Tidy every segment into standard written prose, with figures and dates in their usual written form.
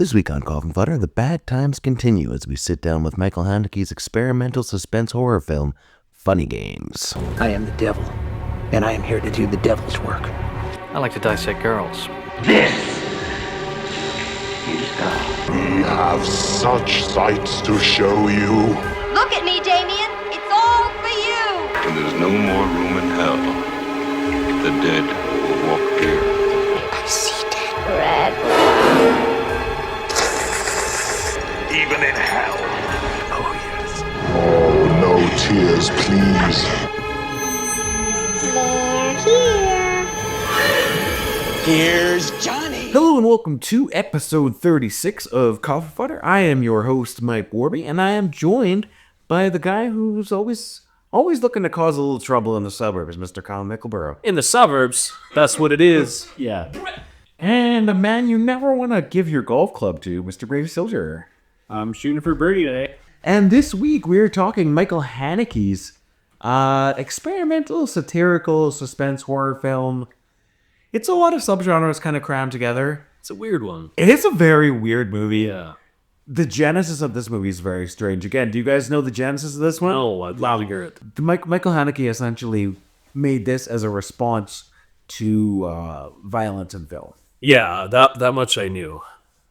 This week on Coffin Fodder, the bad times continue as we sit down with Michael Haneke's experimental suspense horror film, Funny Games. I am the devil, and I am here to do the devil's work. I like to dissect girls. This is God. We have such sights to show you. Look at me, Damien. It's all for you. When there's no more room in hell, the dead will walk here. I see dead red. Even in hell. Oh, yes. Oh, no tears, please. They're here. Here's Johnny. Hello and welcome to episode 36 of Coffin Fodder. I am your host, Mike Warby, and I am joined by the guy who's always looking to cause a little trouble in the suburbs, Mr. Colin Mickleborough. In the suburbs, that's what it is. Yeah. And a man you never want to give your golf club to, Mr. Brave Silger. I'm shooting for birdie today. And this week we're talking Michael Haneke's experimental, satirical, suspense horror film. It's a lot of subgenres kind of crammed together. It's a weird one. It is a very weird movie. Yeah. The genesis of this movie is very strange. Again, do you guys know the genesis of this one? No, I'd love to hear it. Michael Haneke essentially made this as a response to violence in film. Yeah, that much I knew.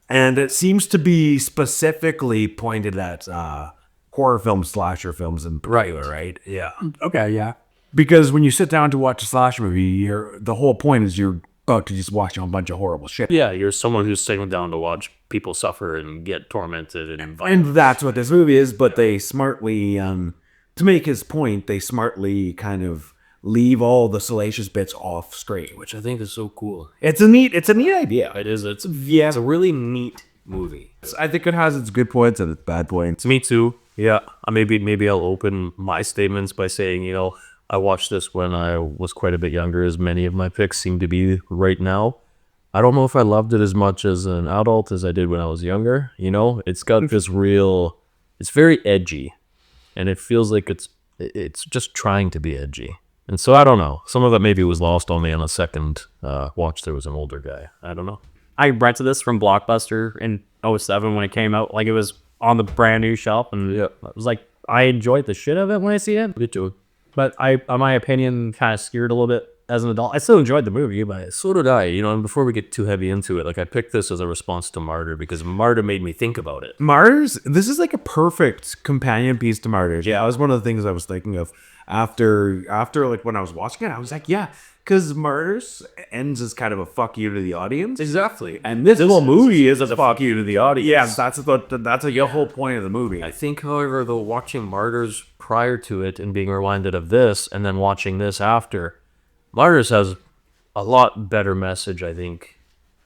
And it seems to be specifically pointed at horror films, slasher films in particular, right? Yeah. Okay, yeah. Because when you sit down to watch a slasher movie, the whole point is you're about to just watch a bunch of horrible shit. Yeah, you're someone who's sitting down to watch people suffer and get tormented and And that's what this movie is, but they smartly, to make his point, they smartly kind of leave all the salacious bits off screen. which I think is so cool. It's a neat idea. It is. It's a really neat movie. I think it has its good points and its bad points. Me too. Yeah. Maybe I'll open my statements by saying, I watched this when I was quite a bit younger, as many of my picks seem to be right now. I don't know if I loved it as much as an adult as I did when I was younger. It's got this it's very edgy, and it feels like it's just trying to be edgy. And so I don't know. Some of that maybe was lost on me on a second watch. There was an older guy. I don't know. I rented this from Blockbuster in 2007 when it came out. Like, it was on the brand new shelf, and Yeah. it was like, I enjoyed the shit of it when I see it. Me too. But my opinion kind of skewed a little bit as an adult. I still enjoyed the movie, but So did I. And before we get too heavy into it, I picked this as a response to Martyr because Martyr made me think about it. Martyrs, this is like a perfect companion piece to Martyrs. Yeah, that was one of the things I was thinking of after like when I was watching it. I was like, yeah, because Martyrs ends as kind of a fuck you to the audience. Exactly. And this whole movie is a fuck you to the audience. Yeah, that's the whole point of the movie. I think, however, though, watching Martyrs prior to it and being reminded of this and then watching this after, Martyrs has a lot better message, I think.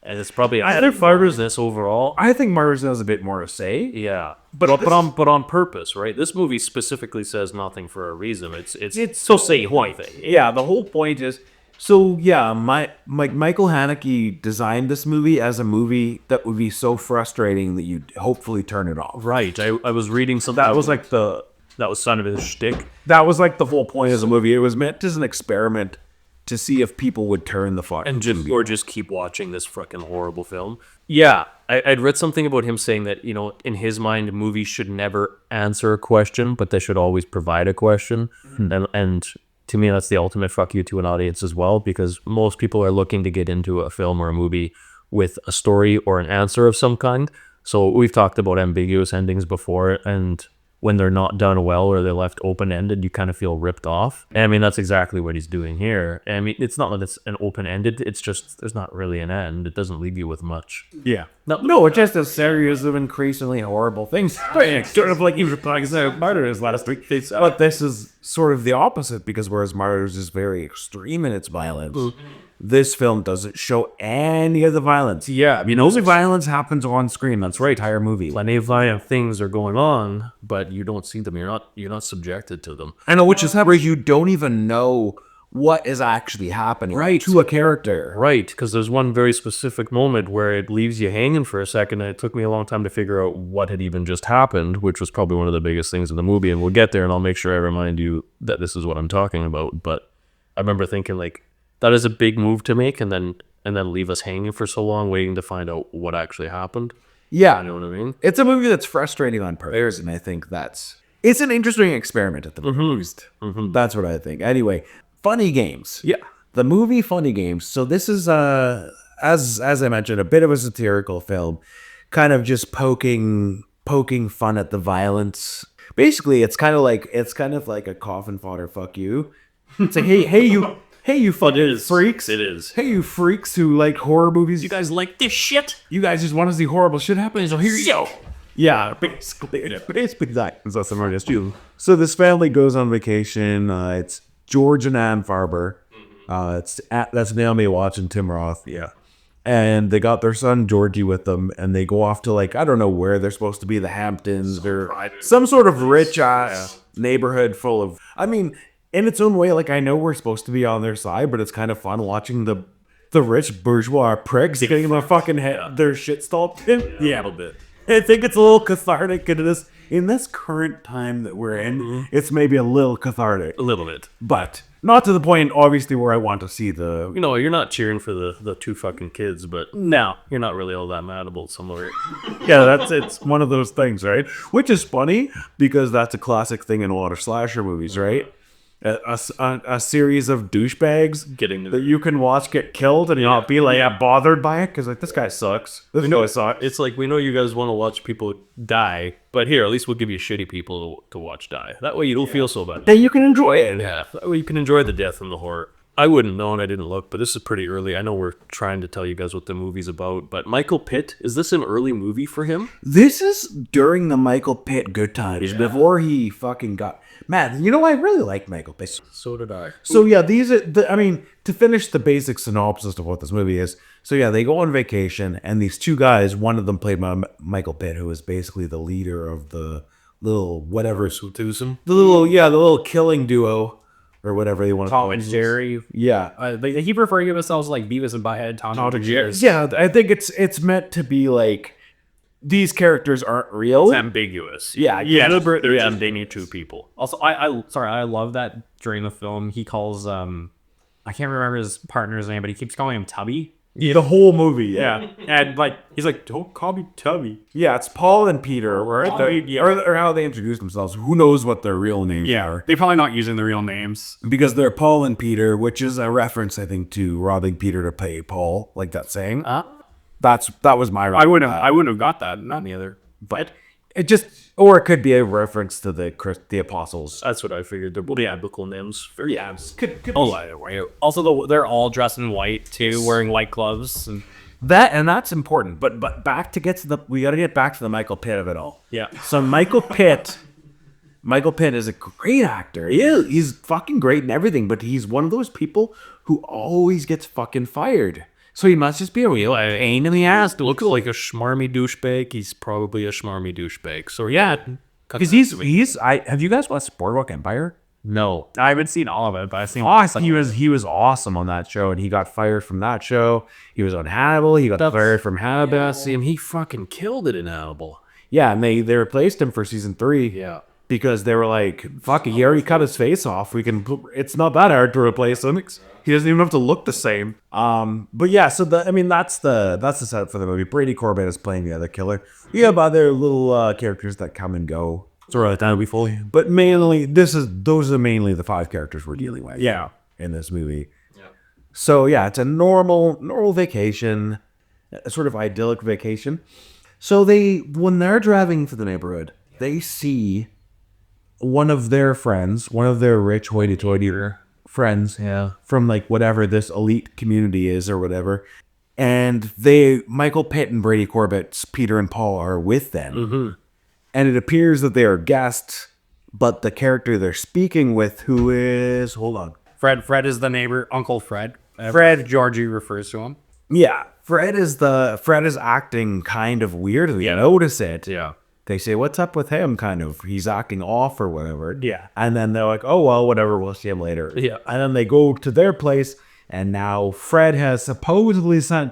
And it's probably a better Martyrs this overall. I think Martyrs has a bit more to say. Yeah. But on purpose, right? This movie specifically says nothing for a reason. It's so say one thing. Yeah, the whole point is, so yeah, Michael Haneke designed this movie as a movie that would be so frustrating that you'd hopefully turn it off. Right. I was reading something. That was like That was son of his shtick. That was like the whole point of the movie. It was meant as an experiment to see if people would turn the fuck And just keep watching this fucking horrible film. Yeah, I'd read something about him saying that, in his mind, movies should never answer a question, but they should always provide a question. And to me, that's the ultimate fuck you to an audience as well, because most people are looking to get into a film or a movie with a story or an answer of some kind. So we've talked about ambiguous endings before, and when they're not done well or they're left open-ended, you kind of feel ripped off. And that's exactly what he's doing here. It's not that it's an open-ended, it's just there's not really an end. It doesn't leave you with much. Yeah. No, it's just a series of increasingly horrible things. Sort of like you were talking about Martyrs last week. But this is sort of the opposite, because whereas Martyrs is very extreme in its violence, this film doesn't show any of the violence. Yeah, Only violence happens on screen. That's right, entire movie. Plenty of violent things are going on, but you don't see them. You're not subjected to them. I know, which is where you don't even know what is actually happening to a character. Right, because there's one very specific moment where it leaves you hanging for a second, and it took me a long time to figure out what had even just happened, which was probably one of the biggest things in the movie, and we'll get there, and I'll make sure I remind you that this is what I'm talking about. But I remember thinking, that is a big move to make, and then leave us hanging for so long, waiting to find out what actually happened. Yeah. You know what I mean? It's a movie that's frustrating on purpose, and I think it's an interesting experiment at the most. That's what I think. Anyway, Funny Games. Yeah. The movie Funny Games. So this is as I mentioned, a bit of a satirical film, kind of just poking fun at the violence. Basically, it's kind of like a Coffin Fodder fuck you. It's like, hey you fucking freaks. It is. Hey you freaks who like horror movies. You guys like this shit? You guys just want to see horrible shit happen, so here you go. Yeah, basically that. That's some artist too. So this family goes on vacation. It's George and Ann Farber. That's Naomi Watts and Tim Roth. Yeah, and they got their son Georgie with them, and they go off to like I don't know where they're supposed to be, the Hamptons or some sort of rich ass neighborhood full of. I mean, in its own way, like I know we're supposed to be on their side, but it's kind of fun watching the rich bourgeois pricks getting their fucking their shit stomped in. Yeah, a little bit. I think it's a little cathartic in this current time that we're in. It's maybe a little cathartic, A little bit. but not to the point, obviously, where I want to see the. You know, you're not cheering for the two fucking kids, but no, you're not really all that mad about some of it. Yeah, it's one of those things, right? Which is funny because that's a classic thing in a lot of slasher movies, right? A series of douchebags Getting that you can watch get killed and not be like bothered by it because like this guy sucks. This guy sucks. It's like, we know you guys want to watch people die, but here, at least we'll give you shitty people to watch die. That way you don't feel so bad. Then you can enjoy it. Yeah, that way you can enjoy the death and the horror. I wouldn't know and I didn't look, but this is pretty early. I know we're trying to tell you guys what the movie's about, but Michael Pitt, is this an early movie for him? This is during the Michael Pitt good times before he fucking got. Man, you know, I really like Michael Pitt. So did I. So yeah, these are to finish the basic synopsis of what this movie is. So yeah, they go on vacation and these two guys, one of them played by Michael Pitt, who is basically the leader of the little whatever Twosome? the little killing duo or whatever they want to Tom call and it. Jerry. Yeah. They keep referring to themselves like Beavis and Butthead, Tom and Jerry. Yeah, I think it's meant to be like these characters aren't real. It's ambiguous. Yeah, Deliberately, they need two people. Also, I love that during the film he calls I can't remember his partner's name, but he keeps calling him Tubby. Yeah, the whole movie. Yeah, and like he's like, don't call me Tubby. Yeah, it's Paul and Peter, or how they introduce themselves. Who knows what their real names are? They're probably not using their real names. Because they're Paul and Peter, which is a reference, I think, to robbing Peter to pay Paul, like that saying. That was my. I wouldn't have got that. Not neither. But it just, or it could be a reference to the apostles. That's what I figured. They're biblical names. Very abs. Could Either way. Also, they're all dressed in white too, wearing white gloves. And That's important. But we got to get back to the Michael Pitt of it all. Yeah. So Michael Pitt is a great actor. He's fucking great and everything, but he's one of those people who always gets fucking fired. So he must just be a real pain in the ass. Looks like a schmarmy douchebag. He's probably a schmarmy douchebag. So yeah. Because have you guys watched Boardwalk Empire? No. I haven't seen all of it, but I've seen. Awesome. He was awesome on that show, and he got fired from that show. He was on Hannibal. He got fired from Hannibal. See him. He fucking killed it in Hannibal. Yeah, and they replaced him for season 3. Yeah. Because they were like, fuck it, he already cut his face off. It's not that hard to replace him. He doesn't even have to look the same. But yeah, so that's the setup for the movie. Brady Corbett is playing the other killer. You have other little characters that come and go. So that'll be fully. But mainly, those are mainly the 5 characters we're dealing with. Yeah. In this movie. Yeah. So yeah, it's a normal vacation, a sort of idyllic vacation. So when they're driving through the neighborhood, they see one of their rich hoity-toity friends, from like whatever this elite community is or whatever, and Michael Pitt and Brady Corbett's Peter and Paul are with them, and it appears that they are guests, but the character they're speaking with, who is Fred is the neighbor, Uncle Fred. Fred, Georgie refers to him. Yeah, Fred is acting kind of weirdly. You notice it. Yeah. They say, what's up with him? Kind of, he's acting off or whatever. Yeah. And then they're like, oh, well, whatever, we'll see him later. Yeah. And then they go to their place, and now Fred has supposedly sent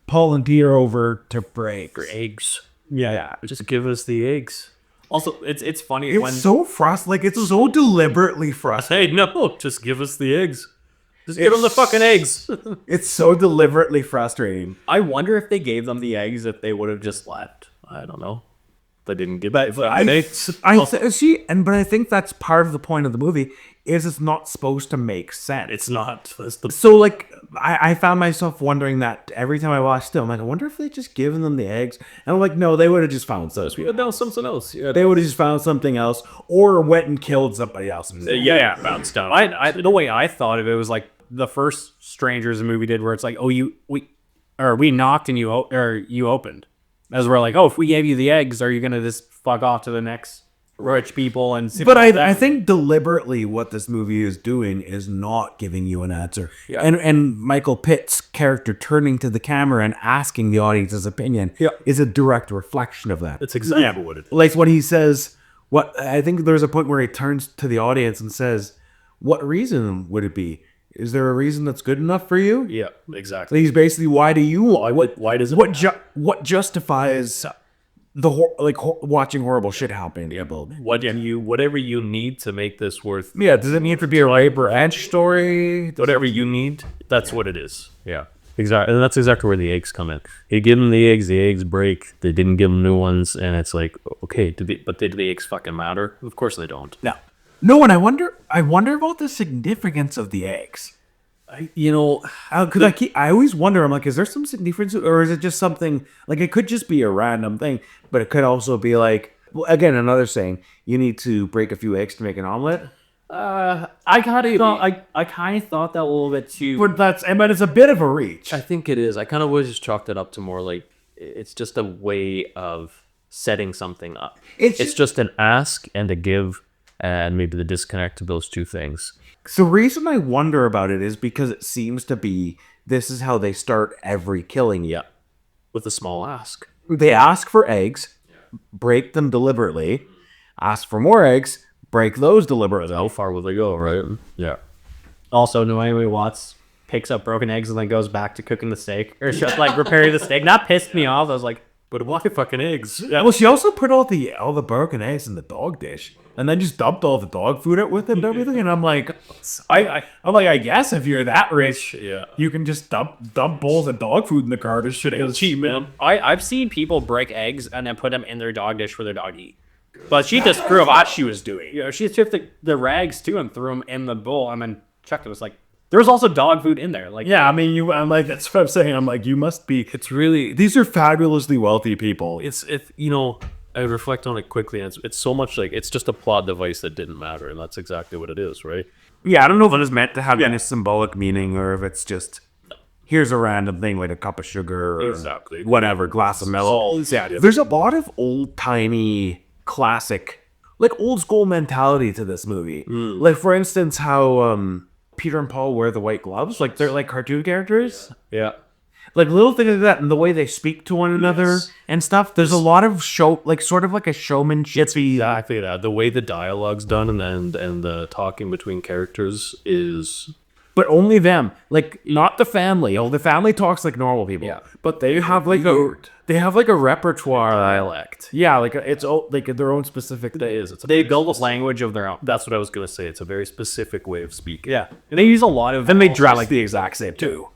Paul and Peter over to break Eggs. Yeah. Just give us the eggs. Also, it's funny It's so frustrating. Like, it's so deliberately frustrating. Hey, no, just give us the eggs. Just give them the fucking eggs. It's so deliberately frustrating. I wonder if they gave them the eggs if they would have just left. I don't know. They didn't give it. But I think that's part of the point of the movie is it's not supposed to make sense. It's not. So like I found myself wondering that every time I watched it. I'm like, I wonder if they just given them the eggs. And I'm like, no, they would have just found something. No, something else. Yeah, They would have just found something else or went and killed somebody else. yeah, bounced down. The way I thought of it was like the first Strangers movie did, where it's like, oh, we knocked and you opened. As we're like, oh, if we gave you the eggs, are you gonna just fuck off to the next rich people and? But I think deliberately what this movie is doing is not giving you an answer. Yeah. And Michael Pitt's character turning to the camera and asking the audience's opinion is a direct reflection of that. That's exactly what it is. Like when he says, "What?" I think there's a point where he turns to the audience and says, "What reason would it be? Is there a reason that's good enough for you?" Yeah, exactly. He's basically, why do you? Why does it? What justifies watching horrible shit happen? Yeah, Whatever you need to make this worth. Yeah, does it need to be a labor edge story? Whatever you need, that's what it is. Yeah, exactly. And that's exactly where the eggs come in. He gave them the eggs break. They didn't give them new ones, and it's like, okay, did the eggs fucking matter? Of course they don't. No, and I wonder about the significance of the eggs. Because I always wonder. I'm like, is there some significance, or is it just something like it could just be a random thing, but it could also be like, well, again, another saying, you need to break a few eggs to make an omelet. I kind of thought that a little bit too. But it's a bit of a reach. I think it is. I kind of would just chalked it up to more like it's just a way of setting something up. It's just an ask and a give, and maybe the disconnect of those two things. So the reason I wonder about it is because it seems to be this is how they start every killing. Yeah, with a small ask. They ask for eggs, break them deliberately, ask for more eggs, break those deliberately. How far will they go, right? Yeah. Also, Naomi Watts picks up broken eggs and then goes back to cooking the steak, or just like repairing the steak. That pissed me off. I was like, but why fucking eggs? Yeah. Well, she also put all the broken eggs in the dog dish, and then just dumped all the dog food out with it and everything. And I'm like, I guess if you're that rich, you can just dump bowls of dog food in the car. This shit is cheap, man. I've seen people break eggs and then put them in their dog dish for their dog to eat. But she just threw what she was doing. You know, she took the rags too and threw them in the bowl and then checked. It was like, there was also dog food in there. Like, yeah, I mean, I'm like, that's what I'm saying. I'm like, you must be. It's really, these are fabulously wealthy people. I reflect on it quickly, and it's so much like it's just a plot device that didn't matter, and that's exactly what it is, right? Yeah, I don't know if it is meant to have any symbolic meaning or if it's just here's a random thing like a cup of sugar or whatever, glass of milk. There's a lot of old timey classic, like old school mentality to this movie. Like for instance, how Peter and Paul wear the white gloves, like they're like cartoon characters. Yeah. Like little things like that, and the way they speak to one another and stuff. There's a lot of sort of like a showmanship. Exactly that. The way the dialogue's done and the talking between characters is, but only them. Like not the family. Oh, the family talks like normal people. Yeah. But they have like a repertoire dialect. Yeah, like it's like their own specific. They build a language of their own. That's what I was gonna say. It's a very specific way of speaking. Yeah, and they use a lot of. And they draw like the exact same too.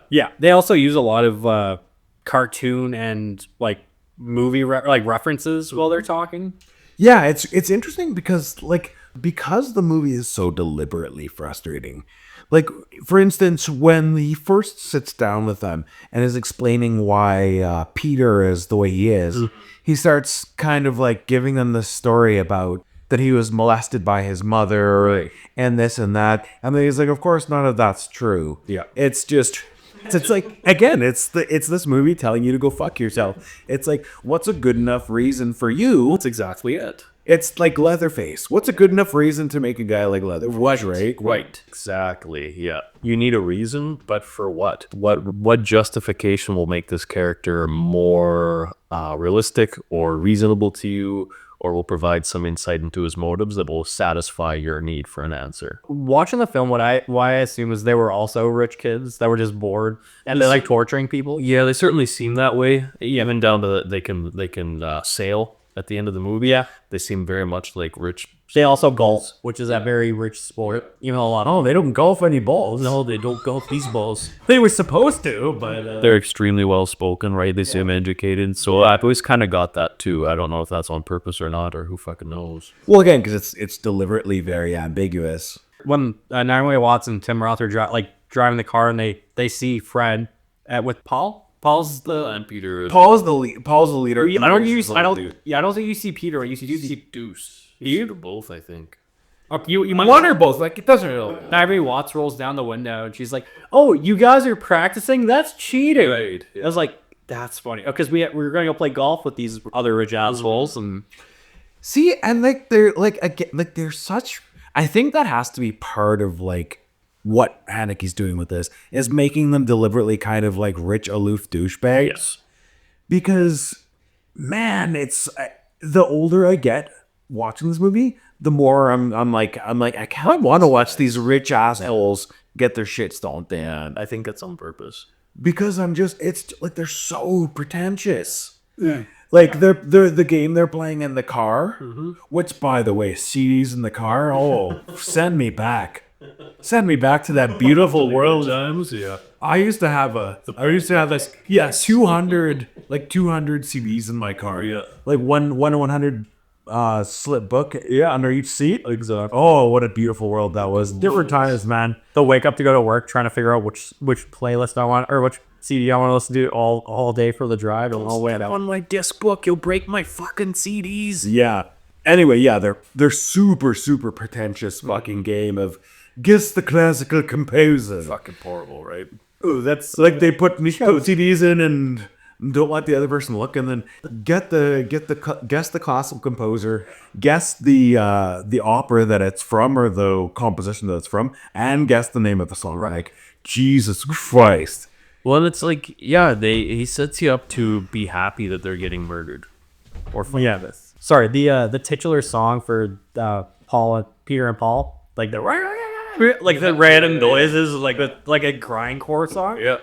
Yeah, they also use a lot of cartoon and like movie references while they're talking. Yeah, it's interesting because the movie is so deliberately frustrating. Like for instance, when he first sits down with them and is explaining why Peter is the way he is, he starts kind of like giving them the story about that he was molested by his mother and this and that, and then he's like, of course, none of that's true. Yeah, it's just. It's like, again, it's this movie telling you to go fuck yourself. It's like, what's a good enough reason for you? That's exactly it. It's like Leatherface. What's a good enough reason to make a guy like Leatherface? Right. Exactly. Yeah. You need a reason, but for what? What justification will make this character more realistic or reasonable to you, or will provide some insight into his motives that will satisfy your need for an answer? Watching the film, why I assume is they were also rich kids that were just bored and they like torturing people. Yeah, they certainly seem that way. Even down to they can sail. at the end of the movie. Yeah. They seem very much like rich. They also golf, which is a very rich sport. Even a lot. Oh, they don't golf any balls. No, they don't golf these balls. They were supposed to, but They're extremely well spoken, right? They seem educated. So I've always kind of got that too. I don't know if that's on purpose or not, or who fucking knows. well, again, because it's deliberately very ambiguous. When Naomi Watts and Tim Roth are driving the car and they see Fred with Paul. Paul's the And Peter. Paul's the leader. I don't think you see Peter. You see Deuce. You? Both, I think. you might One or both. Like, it doesn't really. Naomi Watts rolls down the window and she's like, "Oh, you guys are practicing? That's cheating." Right, yeah. I was like, "That's funny," because we were going to go play golf with these other rich assholes, and See, and like they're like again, like they're such. I think that has to be part of like what Haneke's doing with this is making them deliberately kind of like rich, aloof douchebags. Yes. Because, man, it's the older I get watching this movie, the more I'm like I kind of want to watch these rich assholes get their shit stomped in. I think it's on purpose. Because it's like they're so pretentious. Yeah. Like they're the game they're playing in the car, which, by the way, CDs in the car. Oh, send me back to that beautiful world. Yeah. I used to have this 200 CDs in my car. Yeah. Like one 100 slip book. Yeah, under each seat. Exactly. Oh, what a beautiful world that was. Different times, man. they'll wake up to go to work trying to figure out which playlist I want or which CD I want to listen to all day for the drive and all the way out. On my disc book, you'll break my fucking CDs. Yeah. Anyway, yeah, they're super pretentious fucking game of guess the classical composer. Fucking horrible, right? Oh, that's like they put CDs in and don't let the other person look, and then guess the classical composer, guess the opera that it's from or the composition that it's from, and guess the name of the song. Like, Jesus Christ. Well, it's like, yeah, he sets you up to be happy that they're getting murdered. Or sorry, the titular song for Peter and Paul, like the random noises, like a grindcore song. Yeah.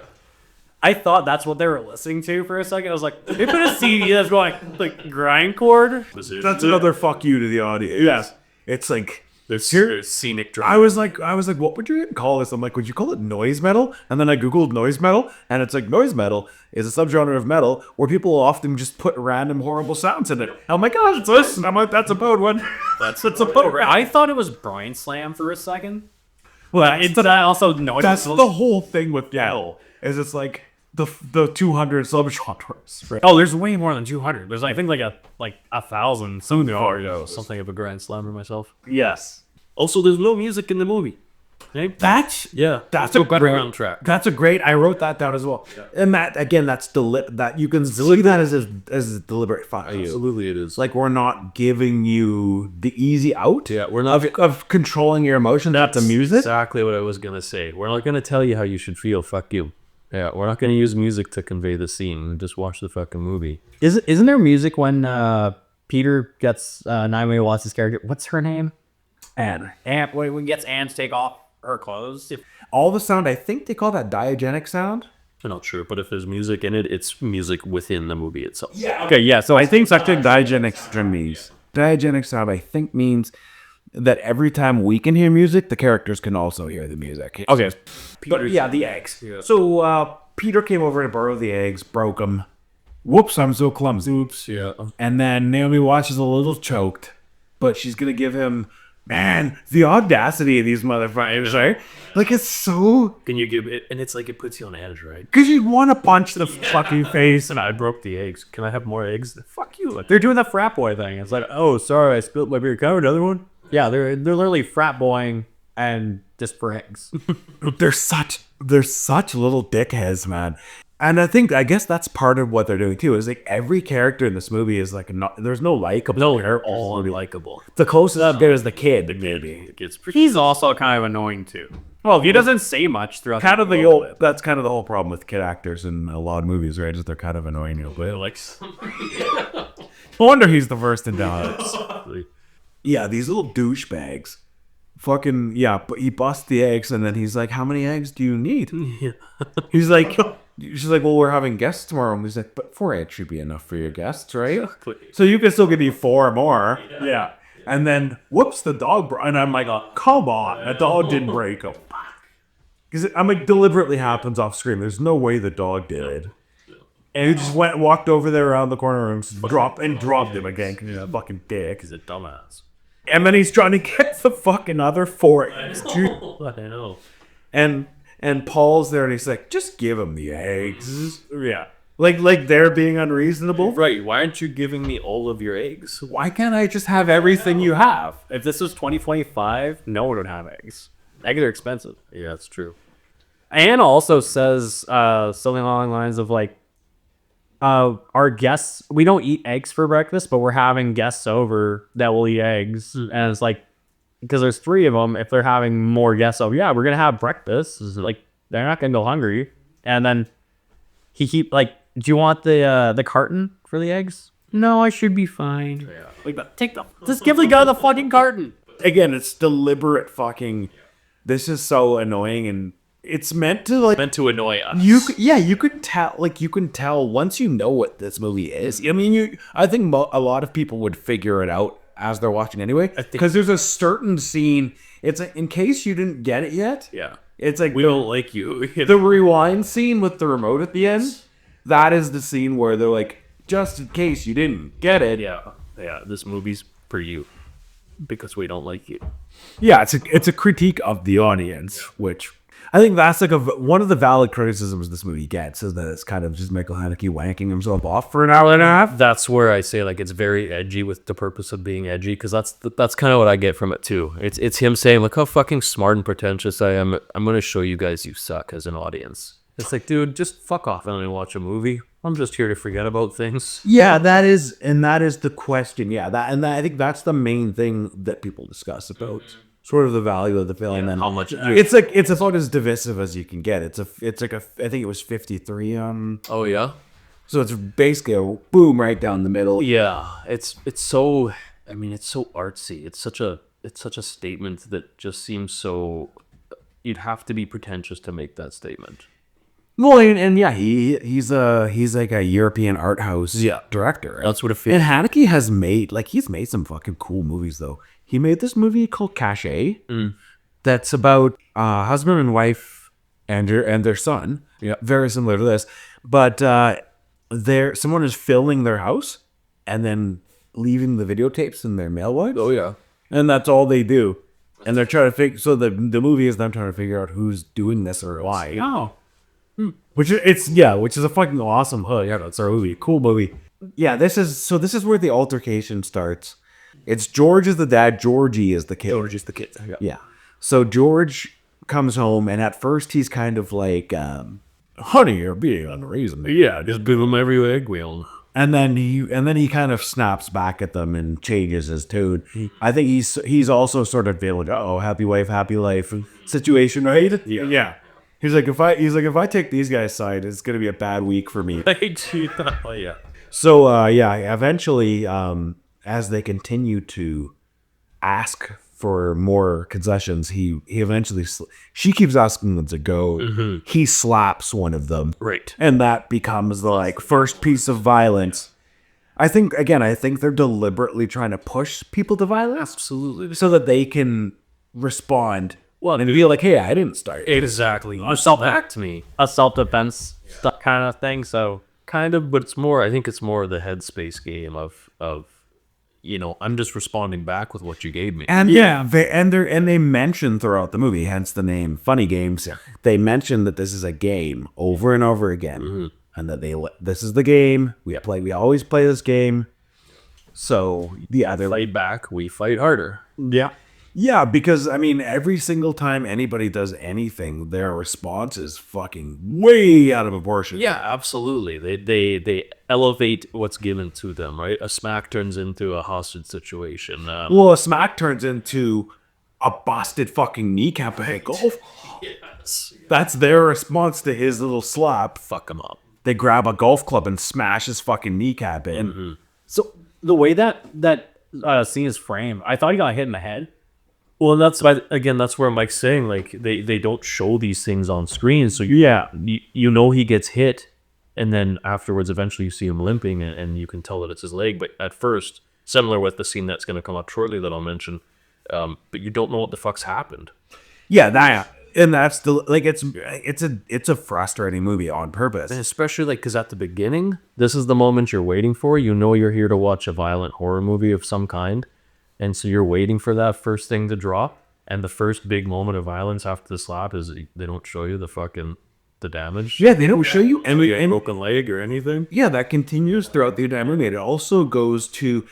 I thought that's what they were listening to for a second. I was like, they put a CD that's going like grindcore. That's another fuck you to the audience. Yes. It's like There's scenic drama. I was like, what would you call this? I'm like, would you call it noise metal? And then I googled noise metal, and it's like noise metal is a subgenre of metal where people often just put random horrible sounds in it. I'm like, oh, it's this. And I'm like, that's a boat one. It's a boat. I thought it was Brian Slam for a second. Well, it's also noise. That's the whole thing with metal. Is it's like the 200 subgenres. Right? Oh, there's way more than 200. There's I think like 1,000. Something Something of a grand slammer myself. Yes. Also, there's no music in the movie. Right? That's a background track. That's a great. I wrote that down as well. Yeah. And that again, that's that you can look at that as deliberate fuck you. Absolutely, it is. Like, we're not giving you the easy out. Yeah, we're not of controlling your emotions. That's the music. Exactly what I was gonna say. We're not gonna tell you how you should feel. Fuck you. Yeah, we're not gonna use music to convey the scene. Just watch the fucking movie. Isn't there music when Peter gets Naomi Watts' character? What's her name? Anne. When he gets Anne to take off her clothes. All the sound, I think they call that diegenic sound. I'm not sure, but if there's music in it, it's music within the movie itself. Yeah. Okay. Yeah. So I think it's actually diegenic means diegenic sound. I think means that every time we can hear music, the characters can also hear the music. Okay. But yeah, the eggs. Yeah. So Peter came over to borrow the eggs, broke them. Whoops! I'm so clumsy. Oops. Yeah. And then Naomi Watts is a little choked, but she's gonna give him. Man, the audacity of these motherfuckers, right? Like, it's so... Can you give it... And it's like, it puts you on edge, right? Because you'd want to punch the fucking face. And I broke the eggs. Can I have more eggs? Fuck you. They're doing the frat boy thing. It's like, oh, sorry, I spilled my beer. Can I have another one? Yeah, they're literally frat boying and just for eggs. They're such little dickheads, man. And I guess that's part of what they're doing too. Is like every character in this movie is like there's no likable. No, they're all unlikable. The closest up there is the kid. Maybe he's also kind of annoying too. Well, he doesn't say much throughout. That's kind of the whole problem with kid actors in a lot of movies, right? Is they're kind of annoying. No wonder he's the first in Dallas. Yeah, these little douchebags. Fucking yeah, but he busts the eggs and then he's like, "How many eggs do you need?" Yeah. He's like. she's like, well, we're having guests tomorrow. And he's like, but 4 eggs should be enough for your guests, right? So you can still give me 4 more. Yeah. And then, whoops, the dog broke. And I'm like, oh, come on. The dog didn't break him. Because I'm like, deliberately happens off screen. There's no way the dog did. And he just walked over there around the corner and dropped him again. Because he's a fucking dick. He's a dumbass. And then he's trying to get the fucking other 4 eggs. I know. And Paul's there and he's like, just give him the eggs. Yeah. Like they're being unreasonable. Right. Why aren't you giving me all of your eggs? Why can't I just have everything you have? If this was 2025, no one would have eggs. Eggs are expensive. Yeah, that's true. Anne also says something along the lines of like, our guests, we don't eat eggs for breakfast, but we're having guests over that will eat eggs. And it's like, because there's 3 of them, if they're having more guests over, yeah, we're going to have breakfast. Like, they're not going to go hungry. And then he keep like, do you want the carton for the eggs? No, I should be fine. Yeah. Like, but just give the guy the fucking carton. Again, it's deliberate fucking, this is so annoying and it's meant to annoy us. You could tell, like, you can tell once you know what this movie is. I mean, I think a lot of people would figure it out as they're watching anyway, because there's a certain scene. It's like, in case you didn't get it yet. Yeah, it's like, we don't like you. The rewind scene with the remote at the end. That is the scene where they're like, just in case you didn't get it. Yeah. This movie's for you because we don't like you. Yeah, it's a critique of the audience, which I think that's like one of the valid criticisms this movie gets, is that it's kind of just Michael Haneke wanking himself off for an hour and a half. That's where I say, like, it's very edgy with the purpose of being edgy, because that's kind of what I get from it too. It's him saying, look how fucking smart and pretentious I am. I'm going to show you guys you suck as an audience. It's like, dude, just fuck off and let me watch a movie. I'm just here to forget about things. Yeah, that is the question. Yeah, I think that's the main thing that people discuss about sort of the value of the film, and how much it's about as divisive as you can get. It's like I think it was 53 on. Oh yeah. So it's basically a boom right down the middle. Yeah, it's so. I mean, it's so artsy. It's such a statement that just seems so. You'd have to be pretentious to make that statement. Well, and yeah, he's like a European art house director. Right? That's what it feels. And Haneke has made some fucking cool movies though. He made this movie called Cachet. That's about husband and wife and their son. Yeah, very similar to this, but someone is filming their house and then leaving the videotapes in their mailbox. Oh yeah, and that's all they do. And they're trying to figure. So the movie is them trying to figure out who's doing this or why. Oh. Which is a fucking awesome hood. Yeah, that's our movie. Cool movie. Yeah, this is where the altercation starts. It's George is the dad, Georgie is the kid. George is the kid. Yeah. So George comes home and at first he's kind of like, honey, you're being unreasonable. Yeah, just give him every egg wheel. And then he kind of snaps back at them and changes his tune. I think he's also sort of feeling, happy wife, happy life situation, right? Yeah. He's like, if I take these guys' side, it's gonna be a bad week for me. Oh yeah. So eventually, as they continue to ask for more concessions, he eventually she keeps asking them to go. Mm-hmm. He slaps one of them, right, and that becomes the first piece of violence. I think they're deliberately trying to push people to violence, absolutely, so that they can respond. Well, and feel like, hey, I didn't start. Exactly. A self-defense kind of thing. So kind of, but I think it's more the headspace game of I'm just responding back with what you gave me. And they mention throughout the movie, hence the name Funny Games. Yeah. They mention that this is a game over and over again, and that this is the game we play. We always play this game. So they fight back, we fight harder. Yeah. Yeah, because, I mean, every single time anybody does anything, their response is fucking way out of proportion. Yeah, absolutely. They elevate what's given to them, right? A smack turns into a hostage situation. A smack turns into a busted fucking kneecap at golf. Yes. That's their response to his little slap. Fuck him up. They grab a golf club and smash his fucking kneecap in. Mm-hmm. So the way that scene is framed, I thought he got hit in the head. Well, that's where Mike's saying, like, they don't show these things on screen, so you know he gets hit, and then afterwards, eventually, you see him limping, and you can tell that it's his leg. But at first, similar with the scene that's going to come up shortly that I'll mention, but you don't know what the fuck's happened. Yeah, that's the like it's a frustrating movie on purpose. And especially like because at the beginning, this is the moment you're waiting for. You know you're here to watch a violent horror movie of some kind, and so you're waiting for that first thing to drop. And the first big moment of violence after the slap is they don't show you the damage. Yeah, they don't show you Any any broken leg or anything. Yeah, that continues throughout the entire movie. It also goes to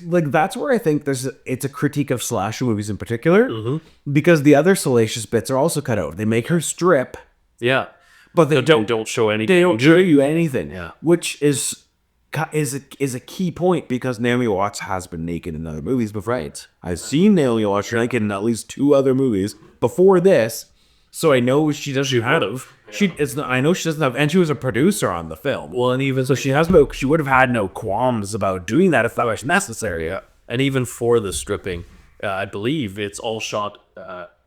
like that's where I think it's a critique of slasher movies in particular, because the other salacious bits are also cut out. They make her strip, Yeah, but they don't show anything. They don't show you anything. Yeah. Which is a key point, because Naomi Watts has been naked in other movies before. Right. I've seen Naomi Watts naked in at least 2 other movies before this, so I know she doesn't. She had have. I know she doesn't have, and she was a producer on the film. Well, and even So she would have had no qualms about doing that if that was necessary. yeah, and even for the stripping, I believe it's all shot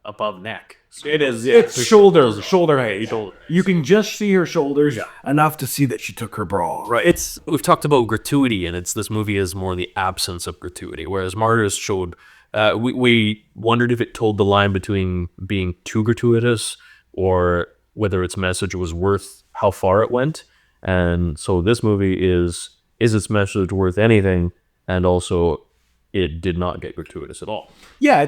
above neck. It is. It's shoulder height. You can just see her shoulders enough to see that she took her bra. Right. We've talked about gratuity, and this movie is more the absence of gratuity, whereas Martyrs showed. We wondered if it told the line between being too gratuitous or whether its message was worth how far it went. And so this movie is its message worth anything? And also, it did not get gratuitous at all. Yeah,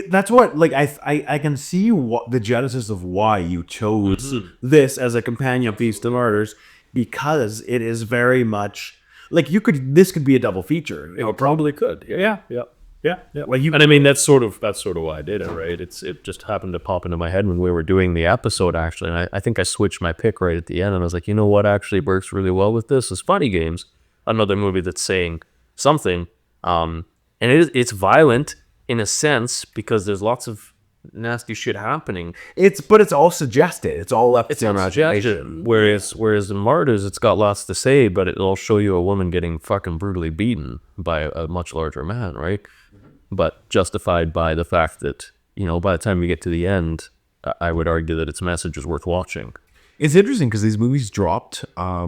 that's what, like, I can see what the genesis of why you chose this as a companion piece to Martyrs, because it is very much like this could be a double feature. It probably could. Yeah. Like And I mean, that's sort of why I did it, right? It just happened to pop into my head when we were doing the episode, actually. And I think I switched my pick right at the end, and I was like, you know what actually works really well with this is Funny Games, another movie that's saying something. And it's violent in a sense because there's lots of nasty shit happening. but it's all suggested. It's all left to imagination. Whereas in Martyrs, it's got lots to say, but it'll show you a woman getting fucking brutally beaten by a much larger man, right? But justified by the fact that, by the time we get to the end, I would argue that its message is worth watching. It's interesting because these movies dropped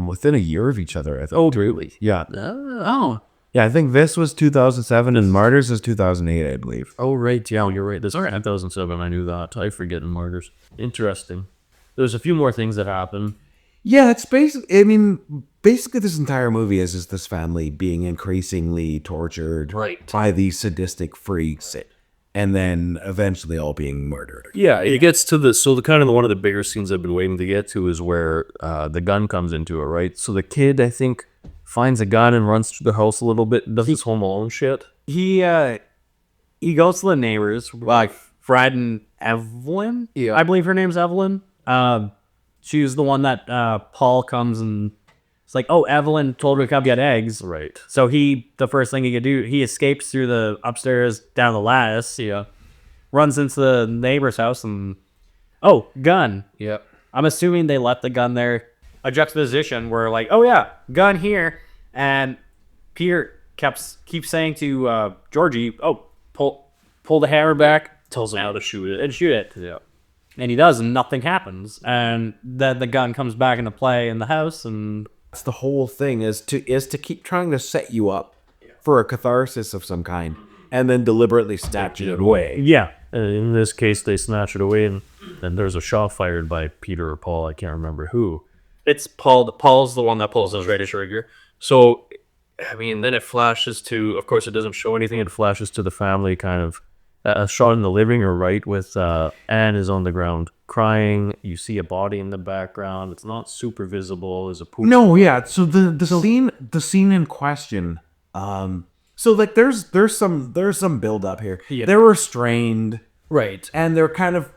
within a year of each other. Oh, really? Yeah. Oh. Yeah, I think this was 2007 and Martyrs is 2008, I believe. Oh, right. Yeah, you're right. This is 2007. I knew that. I forget in Martyrs. Interesting. There's a few more things that happen. Yeah, it's basically this entire movie is just this family being increasingly tortured by these sadistic freaks, and then eventually all being murdered. Yeah, it gets to the kind of one of the bigger scenes I've been waiting to get to is where the gun comes into it, right? So the kid, I think, finds a gun and runs through the house a little bit, does his Home Alone shit. He goes to the neighbors, like Fred and Evelyn. Yeah. I believe her name's Evelyn. She's the one that Paul comes and it's like, oh, Evelyn told her to come get eggs. Right. So the first thing he could do, he escapes through the upstairs down the lattice. Yeah. Runs into the neighbor's house and, oh, gun. Yeah. I'm assuming they left the gun there. A juxtaposition where like, oh yeah, gun here. And Peter keeps saying to Georgie, oh, pull the hammer back. Tells him how to shoot it. And shoot it. Yeah. And he does, and nothing happens. And then the gun comes back into play in the house, and That's the whole thing is to keep trying to set you up for a catharsis of some kind, and then deliberately snatch it away. yeah. In this case, they snatch it away, and then there's a shot fired by Peter or Paul. I can't remember who. It's Paul. Paul's the one that pulls his right trigger. So, I mean, then it flashes to, of course, it doesn't show anything. It flashes to the family kind of a shot in the living room, right, with Anne is on the ground crying. You see a body in the background. It's not super visible. There's a poop. No, yeah. So the scene in question. So like there's some build up here. Yeah. They're restrained, Right. and they're kind of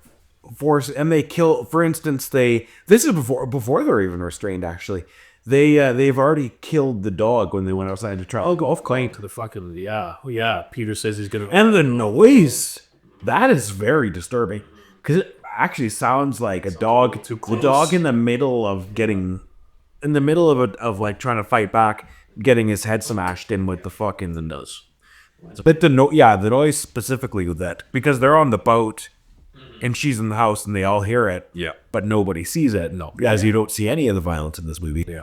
forced, and they kill. For instance, this is before they're even restrained. Actually, they've already killed the dog when they went outside to try. I'll go off claim to the fucking, yeah. Peter says he's gonna. And the noise, that is very disturbing, because it actually sounds like a dog. The dog in the middle of like trying to fight back, getting his head smashed in with the fucking. does. But the noise specifically with that, because they're on the boat and she's in the house and they all hear it. Yeah. But nobody sees it. No. As you don't see any of the violence in this movie. Yeah.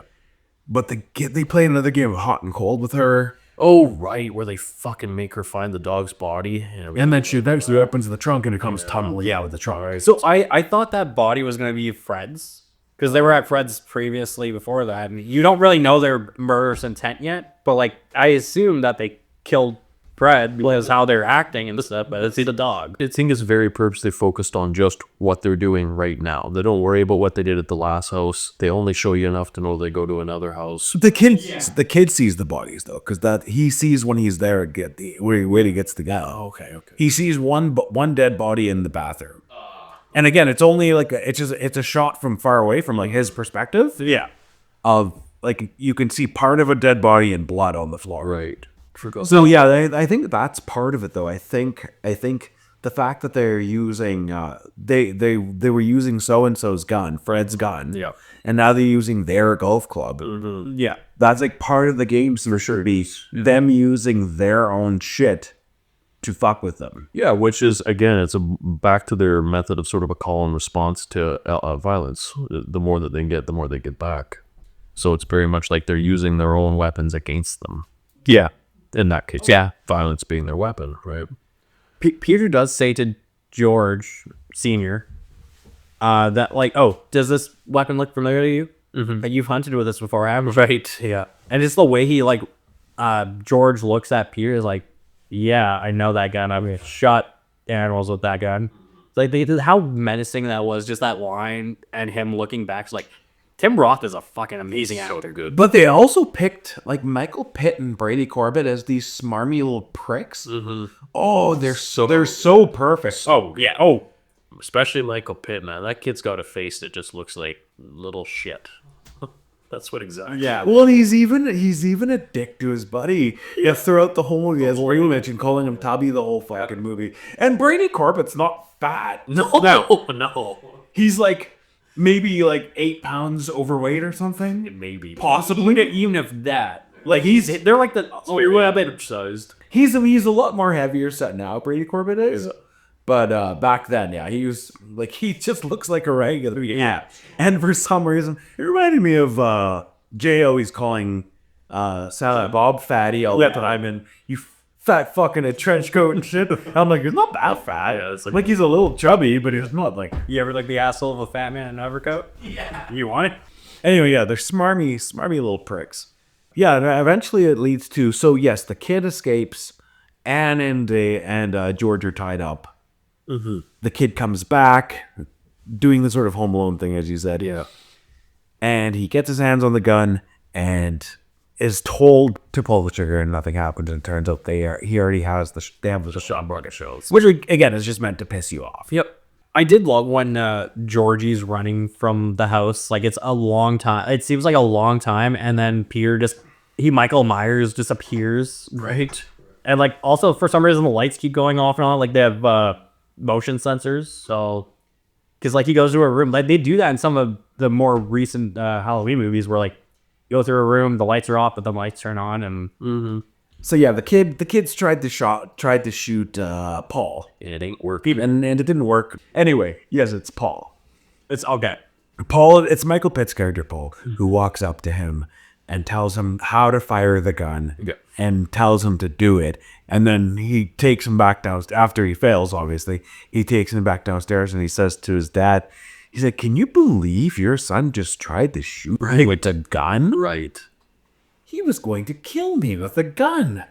But they play another game of hot and cold with her. Oh, right, where they fucking make her find the dog's body. And then she eventually opens the trunk and it comes tumbling out with the trunk. Right? So I thought that body was going to be Fred's. Because they were at Fred's previously before that. And you don't really know their murderous intent yet. But, like, I assume that they killed Fred because how they're acting and stuff, but it's the dog. I think it's very purposely focused on just what they're doing right now. They don't worry about what they did at the last house. They only show you enough to know they go to another house. The kid sees the bodies though, because that he sees when he's there where he gets the guy. Oh, okay. He sees one dead body in the bathroom, and again, it's only like it's a shot from far away from like his perspective. Yeah. Of like you can see part of a dead body and blood on the floor. Right. So yeah, I think that's part of it though. I think the fact that they're using they were using so and so's gun, Fred's gun, Yeah. and now they're using their golf club. Yeah. That's like part of the game for sure. Be them using their own shit to fuck with them. Yeah, which is, again, it's back to their method of sort of a call and response to violence. The more that they get, the more they get back. So it's very much like they're using their own weapons against them. Yeah. In that case, yeah, violence being their weapon, right? Peter does say to George Sr. That, like, oh, does this weapon look familiar to you? Mm-hmm. That you've hunted with this before, haven't you? Right, yeah. And it's the way he, like, George looks at Peter is like, yeah, I know that gun. I mean, shot animals with that gun. Like, how menacing that was, just that line and him looking back. It's like, Tim Roth is a fucking amazing actor. Good. But they also picked like Michael Pitt and Brady Corbett as these smarmy little pricks. Mm-hmm. Oh, they're so perfect. Oh, yeah. Oh, Especially Michael Pitt, man. That kid's got a face that just looks like little shit. That's what exactly. yeah. Well, he's even a dick to his buddy. Yeah, throughout the whole movie, as Ray mentioned, calling him Tubby the whole fucking movie. And Brady Corbett's not fat. No. He's like maybe like 8 pounds overweight or something. Maybe. Possibly. Even if that. Like they're like the Sized. he's a lot more heavier set now. Brady Corbett is. But back then, yeah, he was like he just looks like a regular. Yeah. And for some reason, it reminded me of Jay always calling Silent Bob fatty all the time, and you fat fucking a trench coat and shit. I'm like, he's not that fat. Yeah, it's like he's a little chubby, but he's not like. You ever like the asshole of a fat man in an overcoat? Yeah. You want it? Anyway, yeah, they're smarmy little pricks. Yeah, and eventually it leads to yes, the kid escapes. Anne and George are tied up. Mm-hmm. The kid comes back, doing the sort of Home Alone thing, as you said. Yeah. And he gets his hands on the gun and is told to pull the trigger, and nothing happens. And it turns out he already has they have the shot bucket shells, which again is just meant to piss you off. Yep. I did love when Georgie's running from the house. Like, it's a long time. It seems like a long time, and then Peter Michael Myers just appears. Right. And, like, also, for some reason, the lights keep going off and on. Like, they have motion sensors. So, because, like, he goes to a room. Like, they do that in some of the more recent Halloween movies where, like, you go through a room, the lights are off, but the lights turn on. And So, yeah, the kids tried to shoot Paul. It ain't working. And it didn't work. Anyway, yes, it's Paul. it's okay. It's Michael Pitt's character, Paul, who walks up to him and tells him how to fire the gun and tells him to do it. And then he takes him back downstairs. After he fails, obviously, he takes him back downstairs and he says to his dad, he said, "Can you believe your son just tried to shoot me with a gun? Right. He was going to kill me with a gun."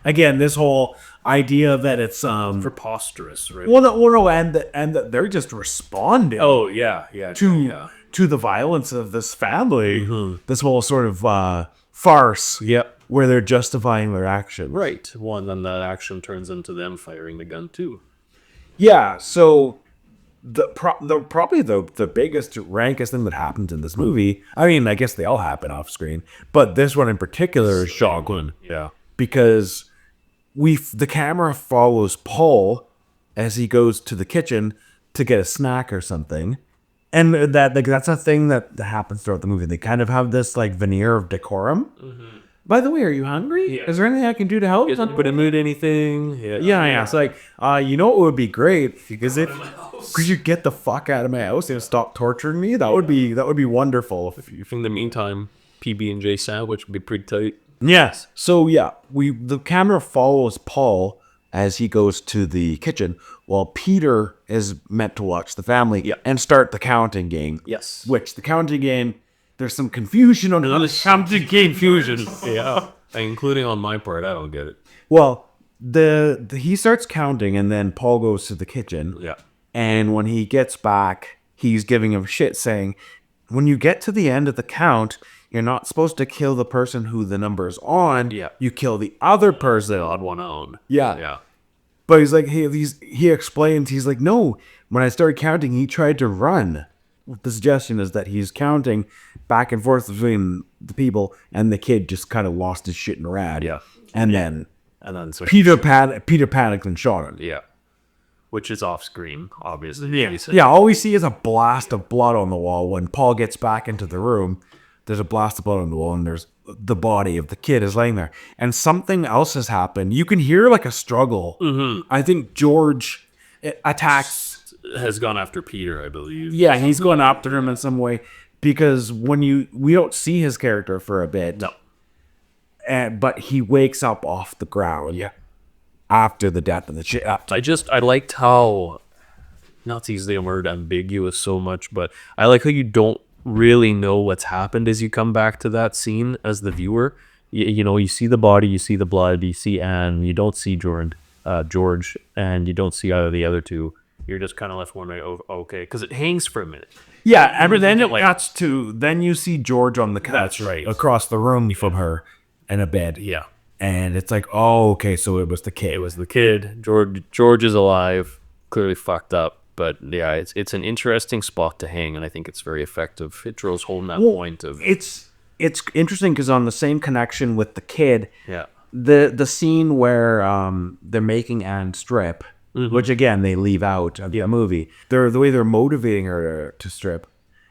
Again, this whole idea that it's Preposterous, right? no, and that they're just responding. Oh, yeah. To the violence of this family, this whole sort of farce, where they're justifying their action. Right. Well, and then that action turns into them firing the gun, too. Yeah, so probably the biggest, rankest thing that happens in this movie, I mean, I guess they all happen off screen, but this one in particular is shocking. Yeah. Because the camera follows Paul as he goes to the kitchen to get a snack or something. And that's a thing that happens throughout the movie. They kind of have this like veneer of decorum by the way, are you hungry? Yeah. Is there anything I can do to help? Put in mood anything? Yeah. It's like, you know what would be great? Because could you get the fuck out of my house and stop torturing me? That would be wonderful. In the meantime, PB&J sandwich would be pretty tight. Yes. So yeah, the camera follows Paul as he goes to the kitchen, while Peter is meant to watch the family and start the counting game. Yes. Which the counting game, there's some confusion on the counting game fusion. Yeah. Including on my part, I don't get it. Well, he starts counting, and then Paul goes to the kitchen. Yeah. And when he gets back, he's giving him shit, saying, when you get to the end of the count, you're not supposed to kill the person who the number's on. Yeah. You kill the other person. Odd one out. Yeah. Yeah. But he's like, he explains, he's like, no, when I started counting, he tried to run. The suggestion is that he's counting back and forth between the people, and the kid just kind of lost his shit and ran. Yeah. And then So Peter panicked and shot him. Yeah. Which is off screen, obviously. Yeah, all we see is a blast of blood on the wall. When Paul gets back into the room, there's a blast of blood on the wall, and there's the body of the kid is laying there. And something else has happened. You can hear like a struggle. Mm-hmm. I think George attacks. Has gone after Peter, I believe. Yeah, he's going after him in some way, because we don't see his character for a bit. No. But he wakes up off the ground. Yeah. After the death of the shit. I liked how, not to use the word ambiguous so much, but I like how you don't really know what's happened as you come back to that scene as the viewer. You know, you see the body, you see the blood, you see Anne, you don't see George, and you don't see either of the other two. You're just kind of left wondering, oh, okay, because it hangs for a minute. Yeah, and then it cuts to, then you see George on the couch. That's right. Across the room from her in a bed. Yeah. And it's like, oh, okay, so it was the kid. It was the kid. George is alive, clearly fucked up. But yeah, it's an interesting spot to hang, and I think it's very effective. It draws home that point of... It's interesting because on the same connection with the kid, yeah, the scene where they're making Anne strip, which again, they leave out of the movie. The way they're motivating her to strip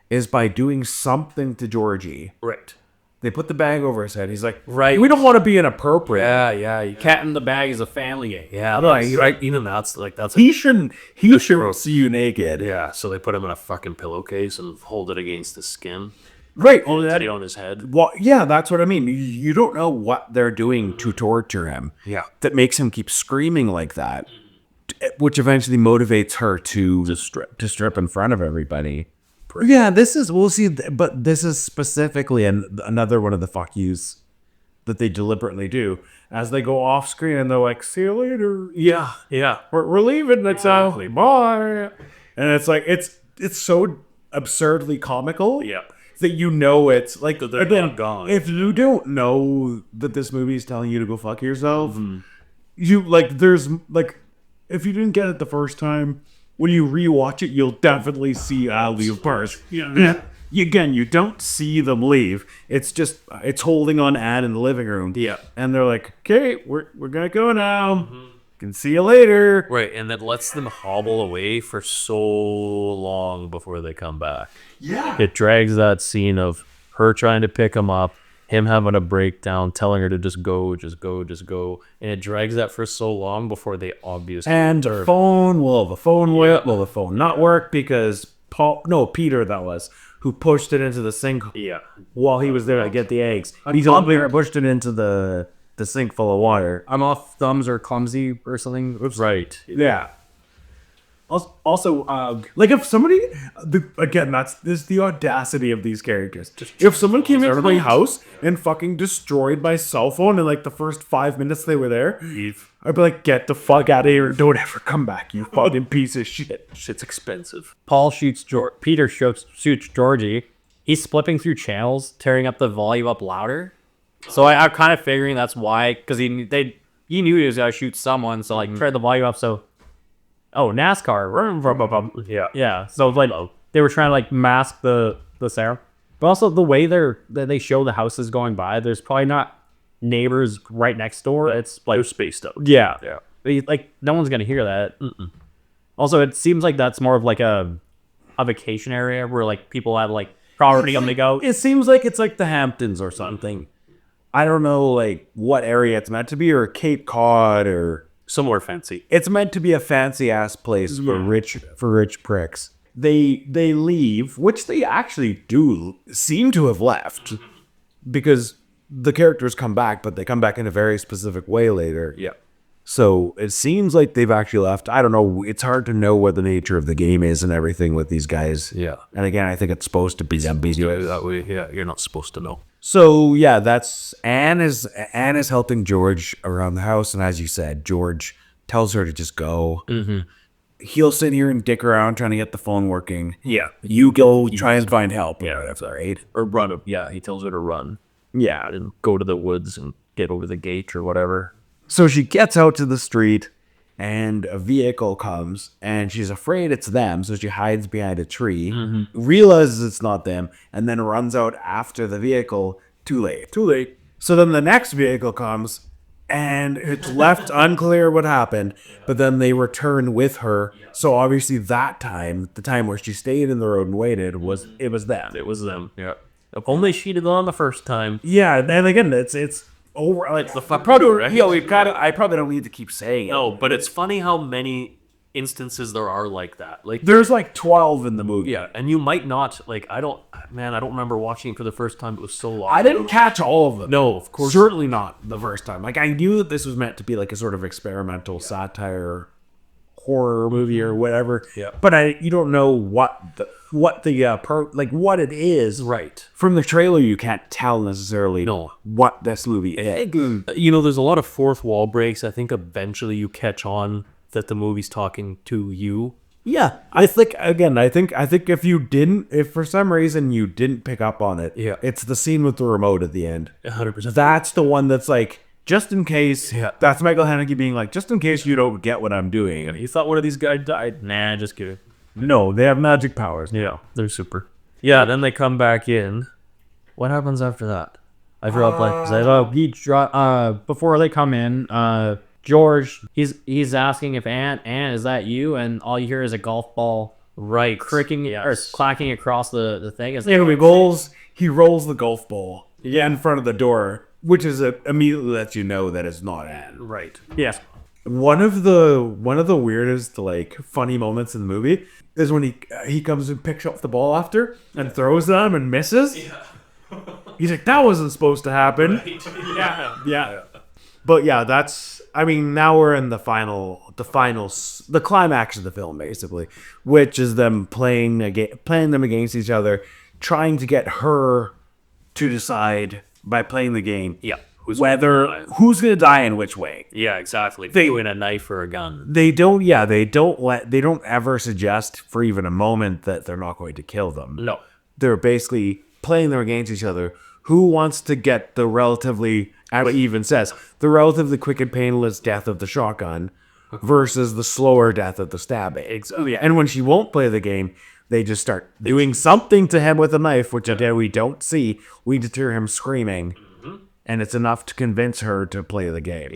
is by doing something to Georgie. Right. They put the bag over his head. He's like, right. We don't want to be inappropriate. Yeah. Cat in the bag is a family game. Yeah, right. Even that's he shouldn't see you naked. Yeah, so they put him in a fucking pillowcase and hold it against his skin. Right. Only that on his head. Well, yeah, that's what I mean. You don't know what they're doing to torture him. Yeah. That makes him keep screaming like that, which eventually motivates her to strip in front of everybody. Yeah, we'll see, but this is specifically another one of the fuck yous that they deliberately do as they go off screen, and they're like, see you later. Yeah. We're leaving. That's how. Bye. And it's like, it's so absurdly comical. Yeah. That it's like, they're then gone. If you don't know that this movie is telling you to go fuck yourself, you like, there's like, if you didn't get it the first time, when you rewatch it, you'll definitely see Al leave first. Yeah. Again, you don't see them leave. It's just, it's holding on Anne in the living room. Yeah. And they're like, okay, we're gonna go now. Can see you later. Right, and that lets them hobble away for so long before they come back. Yeah. It drags that scene of her trying to pick him up, him having a breakdown, telling her to just go. And it drags that for so long before they obviously... And the phone the phone not work because Peter, that was, who pushed it into the sink while he was there to get the eggs. He's pushed it into the sink full of water. I'm off thumbs or clumsy or something. Oops. Right. Yeah. Also, like if somebody, this is the audacity of these characters. If someone came into my house and fucking destroyed my cell phone in like the first 5 minutes they were there, I'd be like, get the fuck out of here. Don't ever come back, you fucking piece of shit. Shit's expensive. Peter shoots Georgie. He's flipping through channels, tearing up the volume up louder. So I'm kind of figuring that's why, because he knew he was gonna shoot someone, so like turn the volume up. So, NASCAR, yeah. So like they were trying to like mask the sound, but also the way they show the houses going by. There's probably not neighbors right next door. It's like They're spaced out. yeah. Like no one's gonna hear that. Also, it seems like that's more of like a vacation area where like people have like property on the go. It seems like it's like the Hamptons or something. I don't know, like, what area it's meant to be, or Cape Cod, or Somewhere fancy. it's meant to be a fancy ass place for rich pricks. They leave, which they actually do seem to have left, because the characters come back, but they come back in a very specific way later. Yeah. So it seems like they've actually left. I don't know. It's hard to know what the nature of the game is and everything with these guys. Yeah. And again, I think it's supposed to be them being That way, yeah, you're not supposed to know. So yeah, that's Anne is helping George around the house, and as you said, George tells her to just go. Mm-hmm. He'll sit here and dick around trying to get the phone working. Yeah. You go try and find help. Yeah, that's all right. Or run. Yeah, he tells her to run Yeah. and go to the woods and get over the gate or whatever. So she gets out to the street, and a vehicle comes, and she's afraid it's them, so she hides behind a tree, realizes it's not them, and then runs out after the vehicle. Too late. So then the next vehicle comes, and it's left unclear what happened, but then they return with her. So obviously that time, the time where she stayed in the road and waited, it was them. It was them. Yeah. If only she'd have gone the first time. Yeah, and again, it's over. Like the probably, I probably don't need to keep saying it. No, but it's funny how many instances there are like that. Like, There's like 12 in the movie. yeah, and you might not, like, I don't remember watching it for the first time. It was so long. I didn't catch all of them. No, of course. Certainly not the first time. Like, I knew that this was meant to be like a sort of experimental satire horror movie or whatever. Yeah. But you don't know what it is. Right. From the trailer, you can't tell necessarily No. what this movie is. You know, there's a lot of fourth wall breaks. I think eventually you catch on that the movie's talking to you. Yeah, I think if for some reason you didn't pick up on it, Yeah. it's the scene with the remote at the end. 100%. That's the one that's like, just in case. Yeah. That's Michael Haneke being like, just in case you don't get what I'm doing. And You thought one of these guys died? Nah, just kidding. no, they have magic powers. Yeah, they're super. Yeah, then they come back in. What happens after that? I forgot. Before they come in, George, he's asking if Anne, is that you? And all you hear is a golf ball Right. cricking or clacking across the thing. It's He rolls the golf ball in front of the door, which is immediately lets you know that it's not Anne. Right. yes. One of the weirdest, like, funny moments in the movie is when he comes and picks up the ball after and throws them and misses. Yeah. He's like, that wasn't supposed to happen. Right. Yeah. But yeah, now we're in the climax of the film, basically, which is them playing them against each other, trying to get her to decide by playing the game. Yeah. Who's going to die in which way. Yeah, exactly. Doing a knife or a gun. They don't ever suggest for even a moment that they're not going to kill them. No. They're basically playing them against each other. Who wants to get the relatively, as he even says, the relatively quick and painless death of the shotgun versus the slower death of the stabbing? And when she won't play the game, they just start doing something to him with a knife, which again we don't see. We just hear him screaming. And it's enough to convince her to play the game.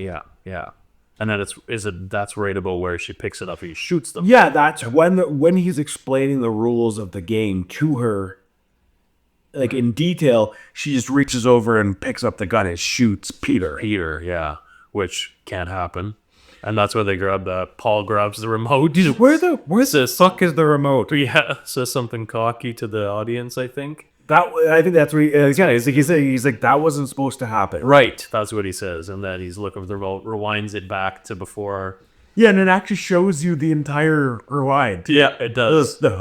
Yeah. And then that's right about where she picks it up and he shoots them. Yeah, that's when he's explaining the rules of the game to her, like in detail. She just reaches over and picks up the gun and shoots Peter. Yeah, which can't happen. And that's where they Paul grabs the remote. He's like, where the fuck is the remote? Yeah, says something cocky to the audience, I think. I think that's what he's like, that wasn't supposed to happen. Right, that's what he says. And then he's looking for the remote, rewinds it back to before. Yeah, and it actually shows you the entire rewind. Yeah, it does. Which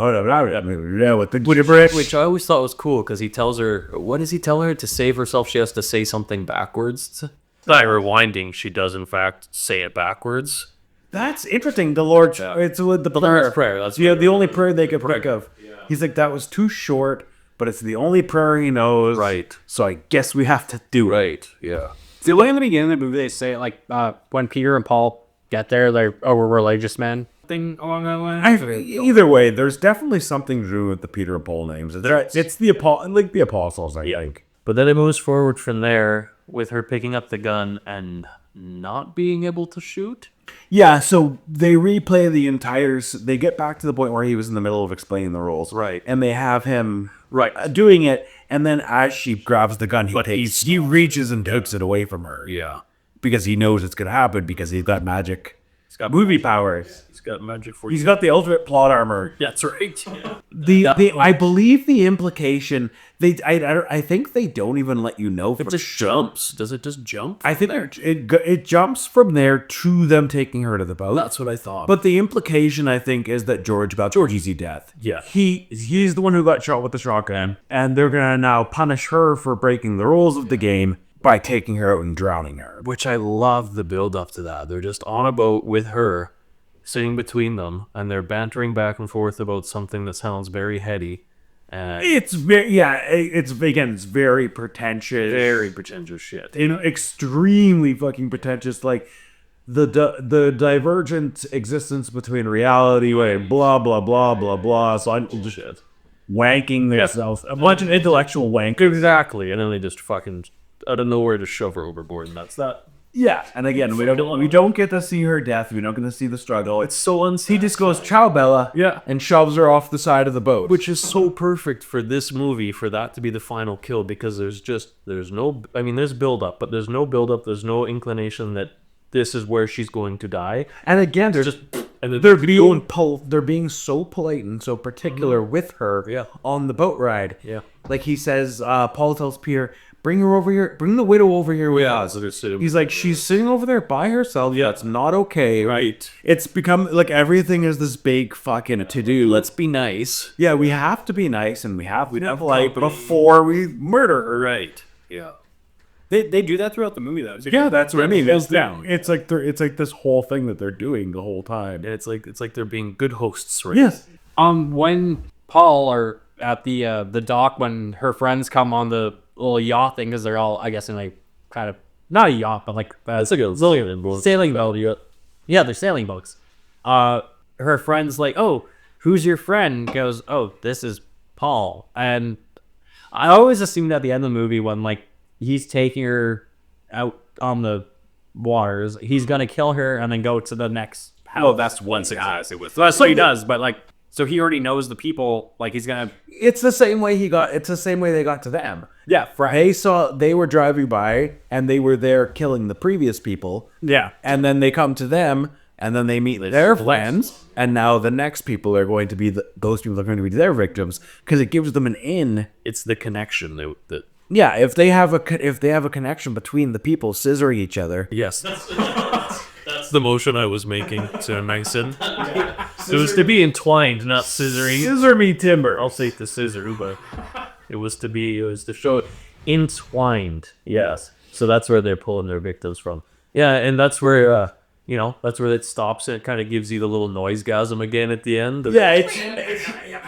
I always thought was cool because he tells her, what does he tell her? To save herself, she has to say something backwards. By rewinding, she does in fact say it backwards. That's interesting. The Lord, it's with the prayer. That's the only prayer they could think of. Yeah. He's like, that was too short, but it's the only prayer he knows. Right. So I guess we have to do it. Right. Yeah. The way in the beginning of the movie they say like when Peter and Paul get there, we're religious men. Thing along that line. Either way, there's definitely something to do with the Peter and Paul names. It's the apostles, I think. But then it moves forward from there with her picking up the gun and not being able to shoot. Yeah, so they replay the entire. They get back to the point where he was in the middle of explaining the rules, Right. And they have him Right. doing it, and then as she grabs the gun, he reaches and takes it away from her. Yeah. Because he knows it's gonna happen because he's got magic. He's got movie powers. He's got magic for He's got the ultimate plot armor. That's right. I believe the implication I think they don't even let you know. It just jumps. Does it just jump? I think it jumps from there to them taking her to the boat. That's what I thought. But the implication, I think, is that George got easy death. Yeah. He's the one who got shot with the shotgun, and they're gonna now punish her for breaking the rules of the game by taking her out and drowning her. Which I love the build up to that. They're just on a boat with her, sitting between them, and they're bantering back and forth about something that sounds very heady. It's very pretentious. Very pretentious shit. Extremely fucking pretentious. Like the divergent existence between reality, blah blah blah blah blah. So I'm just wanking themselves. A bunch of intellectual wank. Exactly. And then they just fucking out of nowhere just shove her overboard, and that's that. Yeah, and again, we don't get to see her death. We don't get to see the struggle. It's so he just goes, "Ciao, Bella," and shoves her off the side of the boat, which is so perfect for this movie, for that to be the final kill, because there's no, I mean, there's build up, but there's no build up. There's no inclination that this is where she's going to die. And again, they're being so polite and so particular with her on the boat ride. Yeah, like he says, Paul tells Peter, "Bring her over here. Bring the widow over here with us." He's like, "She's sitting over there by herself. Yeah, it's not okay." Right. It's become like everything is this big fucking to do. Let's be nice. Yeah, we have to be nice, and we have polite before we murder her. Right. Yeah. They do that throughout the movie, though. Yeah, that's what I mean. It's like this whole thing that they're doing the whole time. And it's like they're being good hosts, right? Yes. When Paul are at the dock, when her friends come on the little yacht thing, because they're all, I guess, in like kind of not a yacht, but like it's like a sailing boat. Yeah, they're sailing boats. Her friend's like, "Oh, who's your friend?" Goes, "Oh, this is Paul." And I always assumed at the end of the movie, when like he's taking her out on the waters, he's gonna kill her and then go to the next. That's once it has it with. That's what he does, but like. So he already knows the people, like he's gonna. It's the same way they got to them. Yeah, they were driving by and they were there killing the previous people. Yeah, and then they come to them and then they meet their friends, and now the next people are going to be those people are going to be their victims because it gives them an in. It's the connection that. Yeah, if they have a connection between the people scissoring each other. Yes. That's the motion I was making to Mason. It was to be entwined, not scissoring. Scissor me timber. I'll say to scissor, but it was to show entwined. Yes. So that's where they're pulling their victims from. Yeah, and that's where that's where it stops and it kind of gives you the little noisegasm again at the end.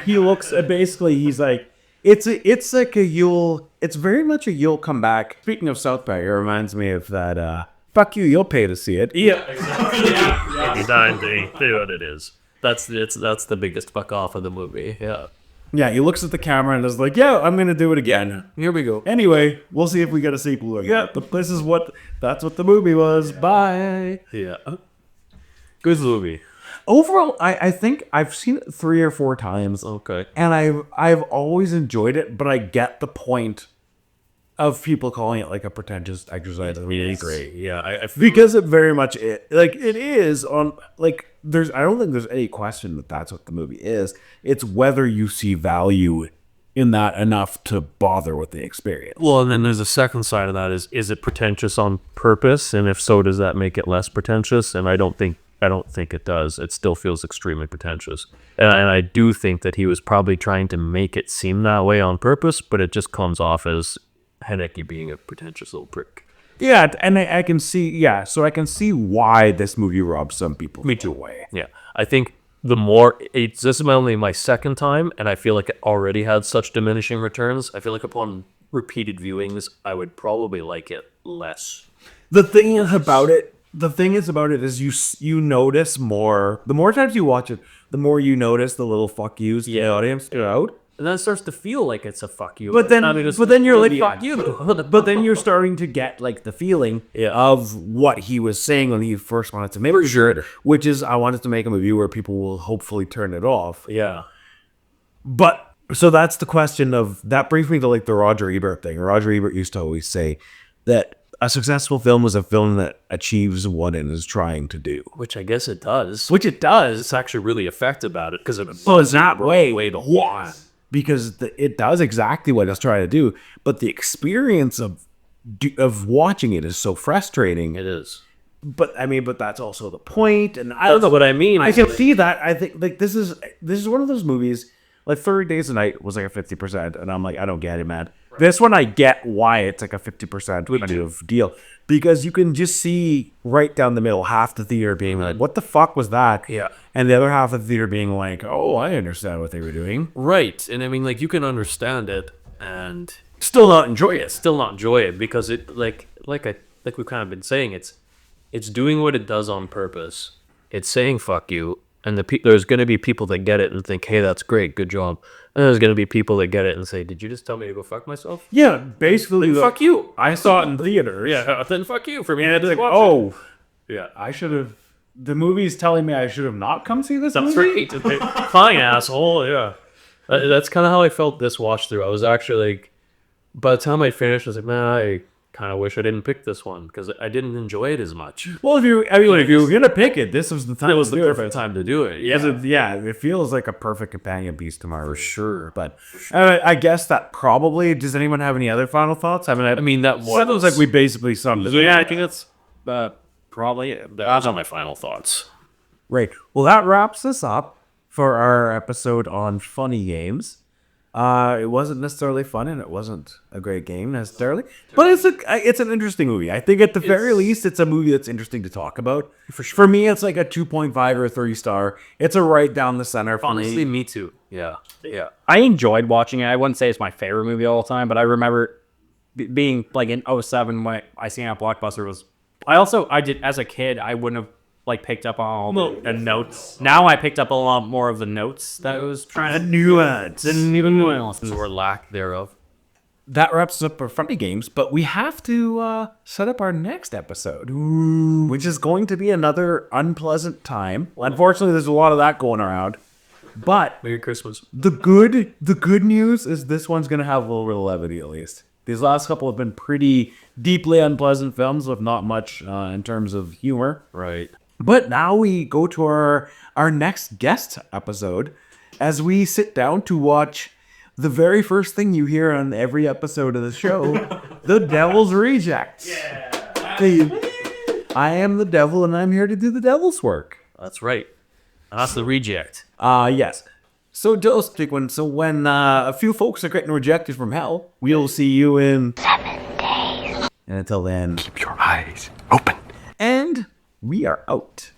He looks basically he's like it's like a it's very much a you'll come back. Speaking of South Park, it reminds me of that fuck you, you'll pay to see it. Yeah, exactly. Yeah, what it is. That's the biggest fuck off of the movie. Yeah. Yeah, he looks at the camera and is like, "Yeah, I'm gonna do it again. Here we go. Anyway, we'll see if we get a sequel." Yeah, but that's what the movie was. Bye. Yeah. Good movie. Overall, I think I've seen it 3 or 4 times. Okay. And I've always enjoyed it, but I get the point of people calling it like a pretentious exercise. Really great. Yeah, because it very much it is on like I don't think there's any question that that's what the movie is. It's whether you see value in that enough to bother with the experience. Well, and then there's a second side of that is it pretentious on purpose, and if so, does that make it less pretentious? And I don't think it does. It still feels extremely pretentious, and I do think that he was probably trying to make it seem that way on purpose, but it just comes off as Haneke being a pretentious little prick. Yeah, and I can see, so I can see why this movie robs some people. Me too. Way. Yeah, I think this is only my second time, and I feel like it already had such diminishing returns. I feel like upon repeated viewings, I would probably like it less. The thing about it is you notice more. The more times you watch it, the more you notice the little fuck yous the audience throughout. And then it starts to feel like it's a fuck you. But then, I mean, it's but then you're like, the fuck you. But then you're starting to get like the feeling of what he was saying when he first wanted to make it, which is I wanted to make a movie where people will hopefully turn it off. Yeah. But so that's the question of that brings me to like the Roger Ebert thing. Roger Ebert used to always say that a successful film is a film that achieves what it is trying to do. Which I guess it does. Which it does. It's actually really effective about it because it It's not way the whole time. Because it does exactly what it's trying to do, but the experience of watching it is so frustrating. It is. But I mean, but that's also the point. And I don't know what I mean. I can see that. I think like this is one of those movies. Like 30 Days a Night was like a 50%, and I'm like, I don't get it, man. Right. This one, I get why it's like a 50% kind of deal, because you can just see right down the middle, half the theater being like, "What the fuck was that?" Yeah, and the other half of the theater being like, "Oh, I understand what they were doing." Right, and I mean, like you can understand it and still not enjoy it. Still not enjoy it because it like we've kind of been saying, it's doing what it does on purpose. It's saying fuck you. And there's going to be people that get it and think, hey, that's great, good job. And there's going to be people that get it and say, did you just tell me to go fuck myself? Yeah, basically. Then fuck you. I saw it in theater. Yeah, then fuck you for me. And it's like, oh, yeah, I should have. The movie's telling me I should have not come see this that's movie? right. Fine, asshole. Yeah. That's kind of how I felt this watch through. I was actually like, by the time I finished, I was like, man, I kind of wish I didn't pick this one because I didn't enjoy it as much. Well, if you were gonna pick it, this was the time. It was the perfect time to do it. Yeah, it feels like a perfect companion piece to Marvel, for sure. But I guess that probably. Does anyone have any other final thoughts? I mean, that was like we basically summed it. Yeah, I think that's probably it. That's on my final thoughts. Right. Well, that wraps us up for our episode on funny games. It wasn't necessarily fun, and it wasn't a great game necessarily, but it's an interesting movie. I think at the very least, it's a movie that's interesting to talk about. For me, it's like a 2.5 or a 3-star. It's a right down the center. Honestly, me too. Yeah. I enjoyed watching it. I wouldn't say it's my favorite movie all the time, but I remember being like in 2007 when I seen it at Blockbuster was. I did as a kid. I wouldn't have like picked up on all the notes. Now I picked up a lot more of the notes that I was trying to nuance and even nuances or lack thereof. That wraps up our funny games, but we have to set up our next episode, which is going to be another unpleasant time. Unfortunately, there's a lot of that going around. But Merry Christmas. The good news is this one's going to have a little bit of levity at least. These last couple have been pretty deeply unpleasant films with not much in terms of humor. Right. But now we go to our next guest episode as we sit down to watch the very first thing you hear on every episode of the show, The Devil's Rejects. Yeah. I am the devil and I'm here to do the devil's work. That's right. That's the reject. Yes. So just quick one. So when a few folks are getting rejected from hell, we'll see you in 7 days. And until then, Keep your eyes open. And we are out.